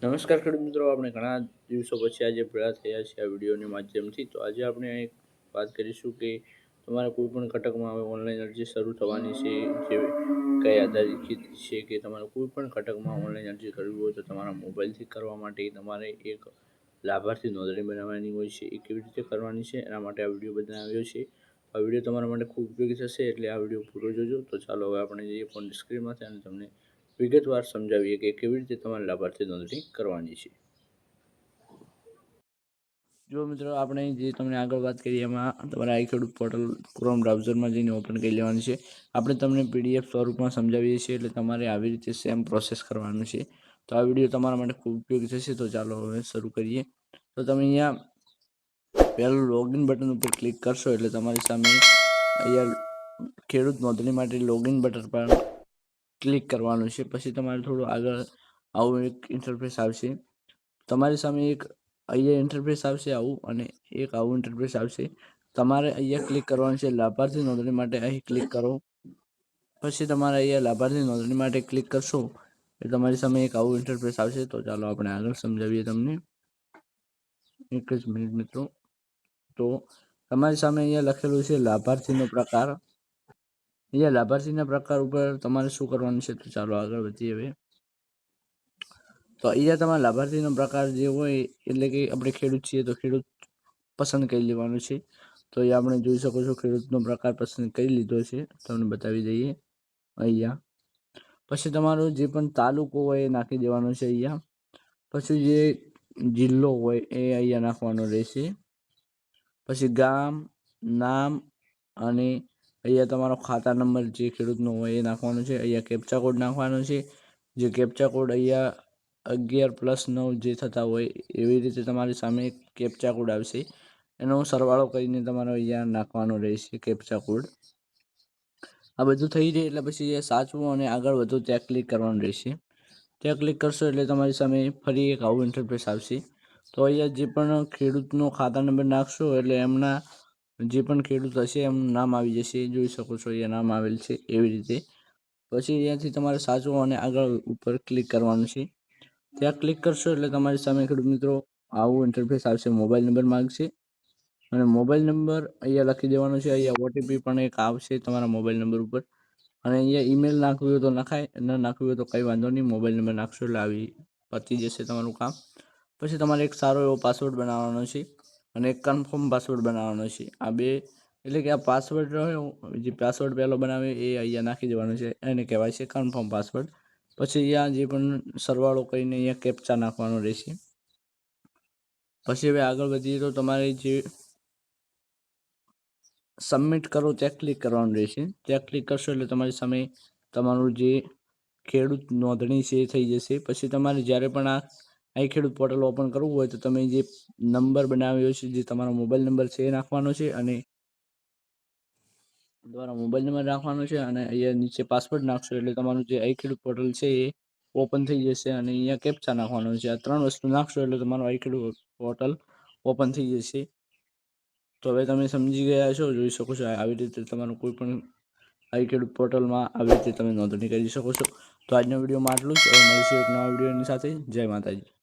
નમસ્કાર ખેડૂત મિત્રો, આપણે ઘણા દિવસો પછી આજે ભેળા થયા છે આ વિડીયોની માધ્યમથી. તો આજે આપણે એક વાત કરીશું કે તમારા કોઈ પણ ઘટકમાં હવે ઓનલાઈન અરજી શરૂ થવાની છે, જે કઈ આધારિત છે કે તમારે કોઈ પણ ઘટકમાં ઓનલાઈન અરજી કરવી હોય તો તમારા મોબાઈલથી કરવા માટે તમારે એક લાભાર્થી નોંધણી બનાવવાની હોય છે. એ કેવી રીતે કરવાની છે એના માટે આ વિડીયો બનાવ્યો છે. આ વિડીયો તમારા માટે ખૂબ ઉપયોગી થશે, એટલે આ વિડીયો પૂરો જોજો. તો ચાલો હવે આપણે જઈએ ફોન સ્ક્રીનમાં અને તમને વિગતવાર સમજાવીએ કે કેવી રીતે તમારે લાભાર્થી નોંધણી કરવાની છે. જો મિત્રો, આપણે જે તમને આગળ વાત કરી એમાં તમારે આઈ ખેડૂત પોર્ટલ ક્રોમ બ્રાઉઝરમાં જઈને ઓપન કરી લેવાનું છે. આપણે તમને પીડીએફ સ્વરૂપમાં સમજાવીએ છીએ, એટલે તમારે આવી રીતે સેમ પ્રોસેસ કરવાનું છે. તો આ વિડીયો તમારા માટે ખૂબ ઉપયોગી થશે. તો ચાલો હવે શરૂ કરીએ. તો તમે અહીંયા પહેલું લોગિન બટન ઉપર ક્લિક કરશો એટલે તમારી સામે અહીંયા ખેડૂત નોંધણી માટે લોગિન બટન પર ક્લિક કરવાનું છે. પછી તમારે થોડું આગળ આવું એક ઇન્ટરફેસ આવશે. તમારી સામે એક અહીંયા ઇન્ટરફેસ આવશે આવું, અને એક આવું ઇન્ટરફેસ આવશે. તમારે અહીંયા ક્લિક કરવાનું છે લાભાર્થી નોંધણી માટે. અહીં ક્લિક કરો. પછી તમારે અહીંયા લાભાર્થી નોંધણી માટે ક્લિક કરશો એટલે તમારી સામે એક આવું ઇન્ટરફેસ આવશે. તો ચાલો આપણે આગળ સમજાવીએ તમને. એક જ મિનિટ મિત્રો. તો તમારી સામે અહીંયા લખેલું છે લાભાર્થીનો પ્રકાર. અહીંયા લાભાર્થીના પ્રકાર ઉપર તમારે શું કરવાનું છે, તો ચાલો આગળ વધીએ હવે. તો અહીંયા તમારા લાભાર્થીનો પ્રકાર જે હોય, એટલે કે આપણે ખેડૂત છીએ તો ખેડૂત પસંદ કરી લેવાનું છે. તો અહીંયા આપણે જોઈ શકો છો ખેડૂતનો પ્રકાર પસંદ કરી લીધો છે. તમને બતાવી દઈએ અહીંયા. પછી તમારો જે પણ તાલુકો હોય એ નાખી દેવાનો છે અહીંયા. પછી જે જિલ્લો હોય એ અહીંયા નાખવાનો રહેશે. પછી ગામ, નામ અને અહીંયા તમારો ખાતા નંબર જે ખેડૂતનો હોય એ નાખવાનો છે. અહીંયા કેપ્ચા કોડ નાખવાનો છે. જે કેપ્ચા કોડ અહીંયા 11+9 જે થતા હોય એવી રીતે તમારી સામે કેપ્ચા કોડ આવશે. એનો સરવાળો કરીને તમારો અહીંયા નાખવાનો રહેશે કેપ્ચા કોડ. આ બધું થઈ જાય એટલે પછી એ સાચવું અને આગળ વધુ ત્યાં ક્લિક કરવાનું રહેશે. ત્યાં ક્લિક કરશો એટલે તમારી સામે ફરી એક આવું ઇન્ટરફેસ આવશે. તો અહીંયા જે પણ ખેડૂતનો ખાતા નંબર નાખશો એટલે એમના જે પણ ખેડૂત હશે એમનું નામ આવી જશે. જોઈ શકો છો અહીંયા નામ આવેલ છે એવી રીતે. પછી અહીંયાથી તમારે સાચવો અને આગળ ઉપર ક્લિક કરવાનું છે. ત્યાં ક્લિક કરશો એટલે તમારી સામે ખેડૂત મિત્રો આવું ઇન્ટરફેસ આવશે. મોબાઈલ નંબર માંગશે અને મોબાઈલ નંબર અહીંયા લખી દેવાનો છે. અહીંયા ઓટીપી પણ એક આવશે તમારા મોબાઈલ નંબર ઉપર. અને અહીંયા ઈમેલ નાખવું હોય તો નખાય, ન નાખવું હોય તો કંઈ વાંધો નહીં. મોબાઈલ નંબર નાખશો એટલે આવી પતી જશે તમારું કામ. પછી તમારે એક સારો એવો પાસવર્ડ બનાવવાનો છે અને એક કન્ફર્મ પાસવર્ડ બનાવવાનો છે. આ બે એટલે કે આ પાસવર્ડ રહ્યો, જે પાસવર્ડ પહેલો બનાવે એ અહીંયા નાખી દેવાનો છે. એને કહેવાય છે કન્ફર્મ પાસવર્ડ. પછી અહીંયા જે પણ સરવાળો કરીને અહીંયા કેપ્ચા નાખવાનો રહેશે. પછી હવે આગળ વધીએ તો તમારે જે સબમિટ કરો ત્યાં ક્લિક કરવાનું રહેશે. ત્યાં ક્લિક કરશો એટલે તમારી સામે તમારું જે ખેડૂત નોંધણી છે એ થઈ જશે. પછી તમારે જ્યારે પણ આ ખેડૂત પોર્ટલ ઓપન કરવું હોય તો તમે જે નંબર બનાવ્યો છે, જે તમારો મોબાઈલ નંબર છે એ નાખવાનો છે અને તમારા મોબાઈલ નંબર નાખવાનો છે અને અહીંયા નીચે પાસવર્ડ નાખશો એટલે તમારું જે આઈ ખેડૂત પોર્ટલ છે એ ઓપન થઈ જશે. અને અહીંયા કેપ્ચા નાખવાનો છે. આ 3 વસ્તુ નાખશો એટલે તમારું આઈ ખેડૂત પોર્ટલ ઓપન થઈ જશે. તો હવે તમે સમજી ગયા છો. જોઈ શકો છો આવી રીતે તમારું કોઈ પણ આઈ ખેડૂત પોર્ટલમાં આવી રીતે તમે નોંધણી કરી શકો છો. તો આજનો વિડીયોમાં આટલું જ. હવે મળીશું એક નવા વિડીયોની સાથે. જય માતાજી.